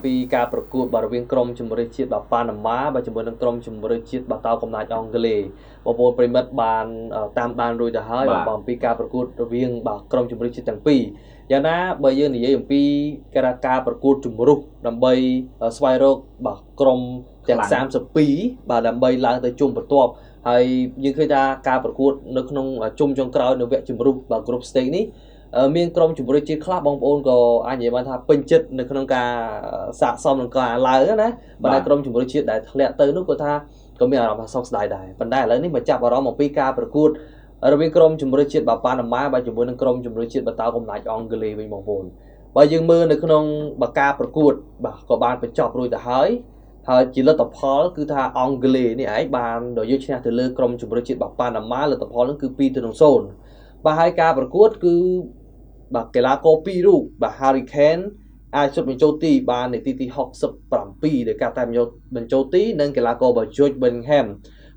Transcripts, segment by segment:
ពីការប្រកួតបាទរវាងក្រុមជម្រើសជាតិបាទប៉ាណាម៉ាបាទជាមួយនឹងក្រុមជម្រើសជាតិបាទតោកំណាចអង់គ្លេសបងប្អូនប្រិមិត្តបានតាមដានរួចទៅហើយបាទអំពីការប្រកួតរវាងបាទក្រុមជម្រើសជាតិទាំងពីរយ៉ាងណាបើយើងនិយាយអំពីការប្រកួតជម្រុះដើម្បីស្វែងរកបាទក្រុមទាំង32បាទដើម្បីឡើងទៅជុំបន្ទាប់ហើយយើងឃើញថាការប្រកួតនៅក្នុងជុំចុងក្រោយនៅវគ្គជម្រុះបាទ group stage នេះមានក្រុមជម្រើសជាតិខ្លះបងប្អូនក៏អាចនិយាយបានថាពេញចិត្តនៅក្នុងការសាកសមនឹងការឡើងណាប៉ុន្តែក្រុមជម្រើសជាតិដែលធ្លាក់ទៅនោះគាត់ថាក៏មានអារម្មណ៍ថាសោកស្ដាយដែរប៉ុន្តែឥឡូវនេះមកចាប់អារម្មណ៍អំពីការប្រកួតរវាងក្រុមជម្រើសជាតិប៉ាណាម៉ាបាទជាមួយនឹងក្រុមជម្រើសជាតិតោកំណាចអង់គ្លេសវិញបងប្អូនបើយើងមើលនៅក្នុងការប្រកួតបាទក៏បានបញ្ចប់រួចទៅហើយជាលទ្ធផលគឺថាអង់គ្លេសនេះឯងបានយកឈ្នះទៅលើក្រុមជម្រើសជាតិប៉ាណាម៉ាលទ្ធផលនោះគឺ2-0បាទហើយការប្រកួតគឺបាទកីឡាករ2រូបបាទ Harry Kane អាចជិតបញ្ចូលទីបាននាទីទី67ដោយការតែបញ្ចូលទីនិងកីឡាករ George Bellingham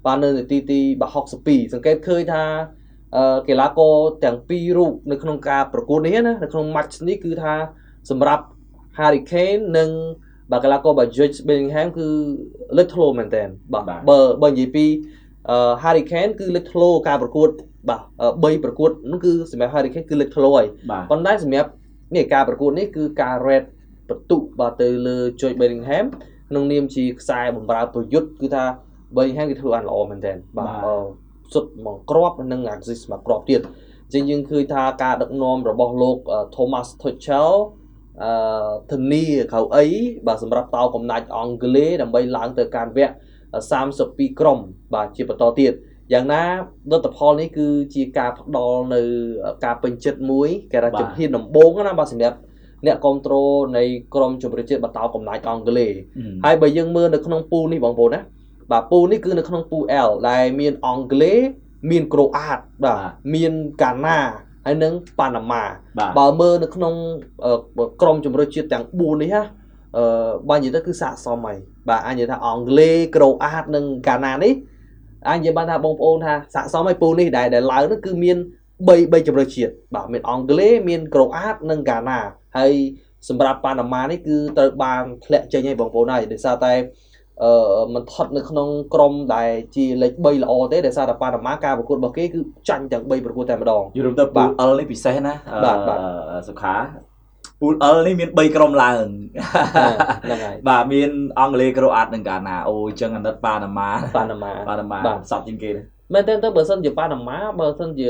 បាននៅនាទីទី62សង្កេតឃើញថាកីឡាករទាំង2រូបនៅក្នុងការប្រកួតនេះណានៅក្នុង match នេះគឺថាសម្រាប់ Harry Kane និងបាទកីឡាករ George Bellingham គឺលេចធ្លោមែនតើបាទបើនិយាយពីHarry Kane គឺលេចធ្លោការប្រកួតបាទ3ប្រកួតនោះគឺសម្រាប់ Harry Kane គឺលេចធ្លោហើយប៉ុន្តែសម្រាប់នេះការប្រកួតនេះគឺការ red បន្ទុកបាទទៅលើ George Bellingham ក្នុងនាមជាខ្សែបម្រើប្រយុទ្ធគឺថា Bellingham គេធ្វើបានល្អមែនតើបាទសុទ្ធមកគ្រាប់និង assist មកគ្រាប់ទៀតអញ្ចឹងយើងឃើញថាការដឹកនាំរបស់លោក Thomas Tuchel ធានាកៅអីបាទសម្រាប់តោកំណាចអង់គ្លេសដើម្បីឡើងទៅការវគ្គ32ក្រុមបាទជាបន្តទៀតយ៉ាងណាលទ្ធផលនេះគឺជាការផ្ដល់នៅការពេញចិត្តមួយគេថាជំហានដំបូងណាបាទសម្រាប់អ្នកគ្រប់គ្រងនៃក្រុមជម្រើសជាតិតោកំណាចអង់គ្លេសហើយបើយើងមើលនៅក្នុងពូលនេះបងប្អូនណាបាទពូលនេះគឺនៅក្នុងពូ L ដែលមានអង់គ្លេសមានក្រូអាតបាទមានកាណាហើយនិងប៉ាណាម៉ាបើមើលនៅក្នុងក្រុមជម្រើសជាតិទាំង4នេះណាបើនិយាយទៅគឺស័ក្តិសមហើយបាទអាចនិយាយថាអង់គ្លេសក្រូអាតនិងកាណានេះអាចនិយាយបានថាបងប្អូនថាស័ក្តិសមហើយពូនេះដែលឡើងនោះគឺមាន3ជម្រើសជាតិបាទមានអង់គ្លេសមានក្រូអាតនិងកាណាហើយសម្រាប់ប៉ាណាម៉ានេះគឺត្រូវបានធ្លាក់ចេញហើយបងប្អូនហើយដោយសារតែមិនថត់នៅក្នុងក្រុមដែលជាលេខ3ល្អទេដោយសារតែប៉ាណាម៉ាការប្រកួតរបស់គេគឺចាញ់ទាំង3ប្រកួតតែម្ដងយល់ទៅពូល L នេះពិសេសណាបាទសុខាពូល L នេះមាន3ក្រុមឡើងហ្នឹងហើយបាទមានអង់គ្លេសក្រូអាតនិងកាណាអូអញ្ចឹងអាណិតប៉ាណាម៉ាសក់ជាងគេមែនតើបើសិនជាប៉ាណាម៉ាបើសិនជា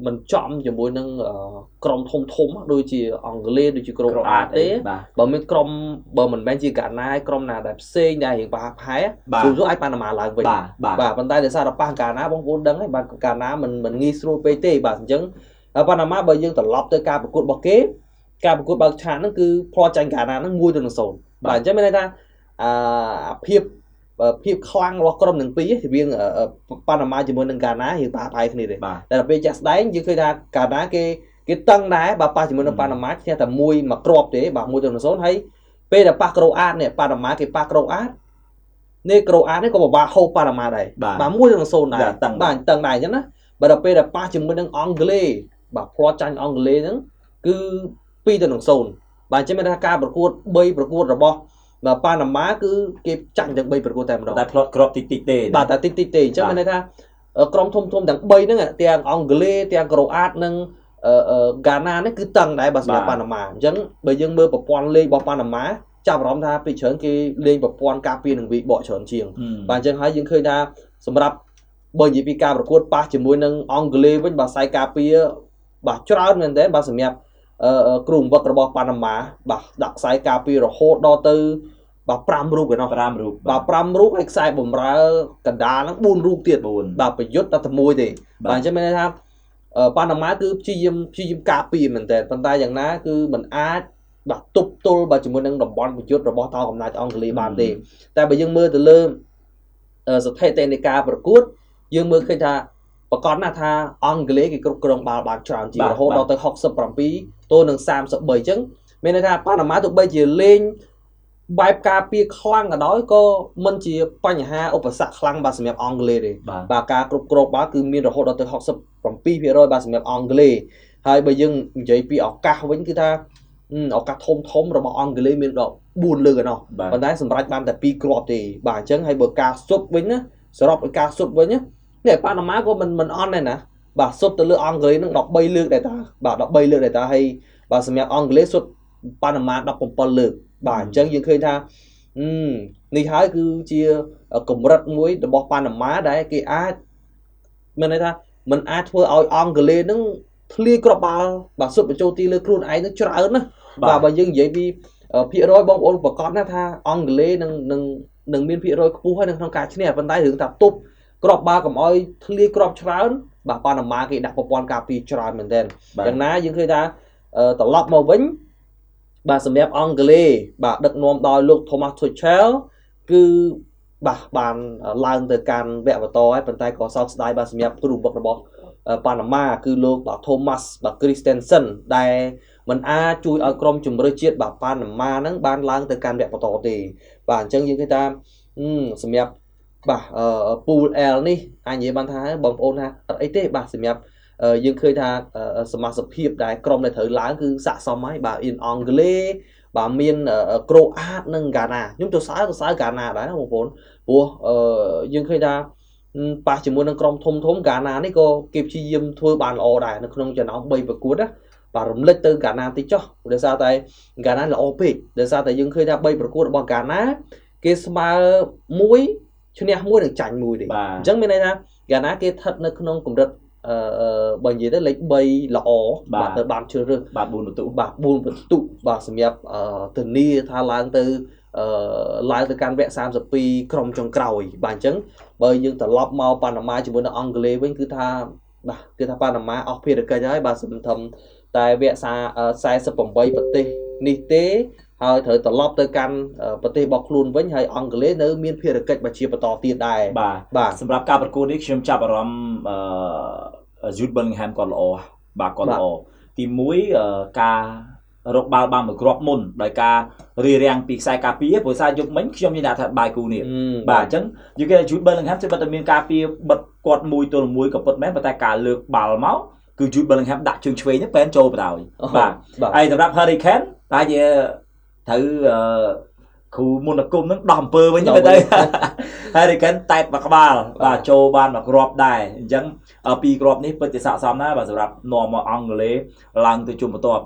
មិនចំជាមួយនឹងក្រុមធំដូចជាអង់គ្លេសដូចជាក្រូអាតទេបើមានក្រុមបើមិនមែនជាកាណាក្រុមណាដែលផ្សេងដែលរៀងប្រហាក់ប្រហែលជួនអាចប៉ាណាម៉ាឡើងវិញបាទប៉ុន្តែដោយសារតែប៉ះកាណាបងប្អូនដឹងហើយបាទកាណាមិនងាយស្រួលពេកទេបាទអញ្ចឹងប៉ាណាម៉ាបើយើងត្រឡប់ទៅការប្រកួតរបស់គេការប្រកួតបើកឆាកហ្នឹងគឺផ្លាត់ចាញ់កាណាហ្នឹង1-0បាទអញ្ចឹងមានន័យថាភាពខ្លាំងរបស់ក្រុមទាំងពីររវាងប៉ាណាម៉ាជាមួយនឹងកាណារៀងប្រហាក់ប្រហែលគ្នាទេតែដល់ពេលចាក់ស្ដែងយើងឃើញថាកាណាគេតឹងដែរបាទប៉ះជាមួយនឹងប៉ាណាម៉ាឈ្នះតែ1គ្រាប់ទេបាទ1-0ហើយពេលដែលប៉ះក្រូអាតនេះប៉ាណាម៉ាគេប៉ះក្រូអាតនេះក្រូអាតនេះក៏ពិបាកហូបប៉ាណាម៉ាដែរបាទ1-0ដែរតឹងដែរអញ្ចឹងណាបើដល់ពេលដែលប៉ះជាមួយនឹងអង់គ្លេសបាទផ្លាត់ចាញ់អង់គ្លេសហ្នឹងគឺ2-0បាទអញ្ចឹងមានថាការប្រកួត3ប្រកួតរបស់ប៉ាណាម៉ាគឺគេចាញ់ទាំង3ប្រកួតតែម្ដងតែផ្លាត់គ្រាប់តិចទេបាទតែតិចទេអញ្ចឹងមានន័យថាក្រុមធំទាំង3ហ្នឹងទាំងអង់គ្លេសទាំងក្រូអាតនិងហ្គាណានេះគឺតឹងដែរបាទសម្រាប់ប៉ាណាម៉ាអញ្ចឹងបើយើងមើលប្រព័ន្ធលេខរបស់ប៉ាណាម៉ាចាប់អារម្មណ៍ថាពីច្រើនគេលេងប្រព័ន្ធការពារនឹងវិបកច្រើនជាងបាទអញ្ចឹងហើយយើងឃើញថាសម្រាប់បើនិយាយពីការប្រកួតប៉ះជាមួយនឹងអង់គ្លេសវិញបាទខ្សែការពារបាទច្រើនមែនទែនបាទសម្រាប់គ្រូបង្វឹករបស់ប៉ាណាម៉ាបាទដាក់ខ្សែការពាររហូតដល់ទៅបាទ5រូបឯណោះ5រូបបាទ5រូបហើយខ្សែបំរើកណ្ដាលហ្នឹង4រូបទៀតបាទប្រយុទ្ធតែមួយទេបាទអញ្ចឹងមានន័យថាប៉ាណាម៉ាគឺព្យាយាមការពារមែនតើប៉ុន្តែយ៉ាងណាគឺមិនអាចបាទទប់ទល់បាទជាមួយនឹងតំបន់ប្រយុទ្ធរបស់តោកំណាចអង់គ្លេសបានទេតែបើយើងមើលទៅលើស្ថិតិនៃការប្រកួតយើងមើលឃើញថាប្រកាសណាស់ថាអង់គ្លេសគេគ្រប់គ្រងបាល់បានច្រើនជាងរហូតដល់ទៅ67ទល់នឹង33អញ្ចឹងមានន័យថាប៉ាណាម៉ាទោះបីជាលេងបែបការពារខ្លាំងក៏ដោយក៏មិនជាបញ្ហាឧបសគ្គខ្លាំងបាទសម្រាប់អង់គ្លេសទេបាទការគ្រប់គ្រងបាល់គឺមានរហូតដល់ទៅ67%បាទសម្រាប់អង់គ្លេសហើយបើយើងនិយាយពីឱកាសវិញគឺថាឱកាសធំរបស់អង់គ្លេសមាន 4 លើកឯណោះប៉ុន្តែសម្រាប់បានតែ2គ្រាប់ទេបាទអញ្ចឹងហើយបើការស៊ុបវិញណាសរុបឲ្យការស៊ុបវិញនេះប៉ាណាម៉ាក៏មិនអន់ដែរណាបាទស៊ុបទៅលើអង់គ្លេសនឹង13លើកដែរតាបាទ13លើកដែរតាហើយបាទសម្រាប់អង់គ្លេសស៊ុបប៉ាណាម៉ា17លើកបាទអញ្ចឹងយើងឃើញថានេះហើយគឺជាកម្រិតមួយរបស់ប៉ាណាម៉ាដែលគេអាចមានន័យថាมันអាចធ្វើឲ្យអង់គ្លេសនឹងធ្លាយគ្រាប់បាល់បាទស៊ុបបញ្ចូលទីលើខ្លួនឯងនឹងច្រើនណាបាទបើយើងនិយាយពីភាគរយបងប្អូនប្រកាសណាថាអង់គ្លេសនឹងមានភាគរយខ្ពស់ហើយនៅក្នុងការឈ្នះប៉ុន្តែរឿងថាទប់គ្រាប់បាល់កុំឲ្យធ្លាយគ្រាប់ច្រើនបាទប៉ាណាម៉ាគេដាក់ប្រព័ន្ធការពារច្រើនមែនទែនយ៉ាងណាយើងឃើញថាត្រឡប់មកវិញបាទសម្រាប់អង់គ្លេសបាទដឹកនាំដោយលោក Thomas Tuchel គឺបាទបានឡើងទៅកាន់វគ្គបន្តហើយប៉ុន្តែក៏សោកស្ដាយបាទសម្រាប់គ្រូបង្វឹករបស់ប៉ាណាម៉ាគឺលោកបាទ Thomas បាទ Christensen ដែលមិនអាចជួយឲ្យក្រុមជម្រើសជាតិបាទប៉ាណាម៉ាហ្នឹងបានឡើងទៅកាន់វគ្គបន្តទេបាទអញ្ចឹងយើងឃើញថាសម្រាប់បាទPool L នេះអាចនិយាយបានថាបងប្អូនថាអត់អីទេបាទសម្រាប់យើងឃើញថាសមាជិកភាពដែលក្រុមដែលត្រូវឡើងគឺស័ក្តិសមហើយបាទអង់គ្លេសបាទមានក្រូអាតនិងហ្គាណាខ្ញុំទៅសើហ្គាណាដែរបងប្អូនព្រោះយើងឃើញថាប៉ះជាមួយនឹងក្រុមធំហ្គាណានេះក៏គេព្យាយាមធ្វើបានល្អដែរនៅក្នុងចំណោម3ប្រកួតណាបាទរំលឹកទៅហ្គាណាតិចចុះដោយសារតែហ្គាណាល្អពេកដោយសារតែយើងឃើញថា3ប្រកួតរបស់ហ្គាណាគេស្មើ1ឈ្នះ1និងចាញ់1ទេអញ្ចឹងមានន័យថាហ្គាណាគេស្ថិតនៅក្នុងកម្រិតបើនិយាយទៅលេខ3ល្អបាទទៅបានជ្រើសរើសបាទ4បន្ទុកបាទ4បន្ទុកបាទសម្រាប់ធានាថាឡើងទៅកាន់វគ្គ32ក្រុមចុងក្រោយបាទអញ្ចឹងបើយើងត្រឡប់មកប៉ាណាម៉ាជាមួយនឹងអង់គ្លេសវិញគឺថាប៉ាណាម៉ាអស់ភារកិច្ចហើយបាទសម្រាប់តែវគ្គ48ប្រទេសនេះទេហើយត្រូវត្រឡប់ទៅកាន់ប្រទេសរបស់ខ្លួនវិញហើយអង់គ្លេសនៅមានភារកិច្ចជាបន្តទៀតដែរបាទសម្រាប់ការប្រកួតនេះខ្ញុំចាប់អារម្មណ៍Jude Bellingham គាត់ល្អបាទគាត់ល្អទី1ការរកបាល់បានមួយគ្រាប់មុនដោយការរារាំងពីខ្សែការពារព្រោះសារយុគមិញខ្ញុំនិយាយថាបាយគូនេះបាទអញ្ចឹងយើងគេថា Jude Bellingham គឺបើតែមានការពារបិទគាត់មួយទល់មួយក៏ពិតមែនប៉ុន្តែការលើកបាល់មកគឺ Jude Bellingham ដាក់ជើងឆ្វេងទៅពេលចូលបណ្ដោយបាទហើយសម្រាប់ Harry Kane តែជាត្រូវគ្រូមុនគុំនឹងដោះអំពើវិញទៅHarry Kane តែតមកក្បាលបាទចូលបានមកគ្រាប់ដែរអញ្ចឹងពីរគ្រាប់នេះពិតជាស័ក្តិសមណាស់បាទសម្រាប់នាំមកអង់គ្លេសឡើងទៅជុំបន្ទាប់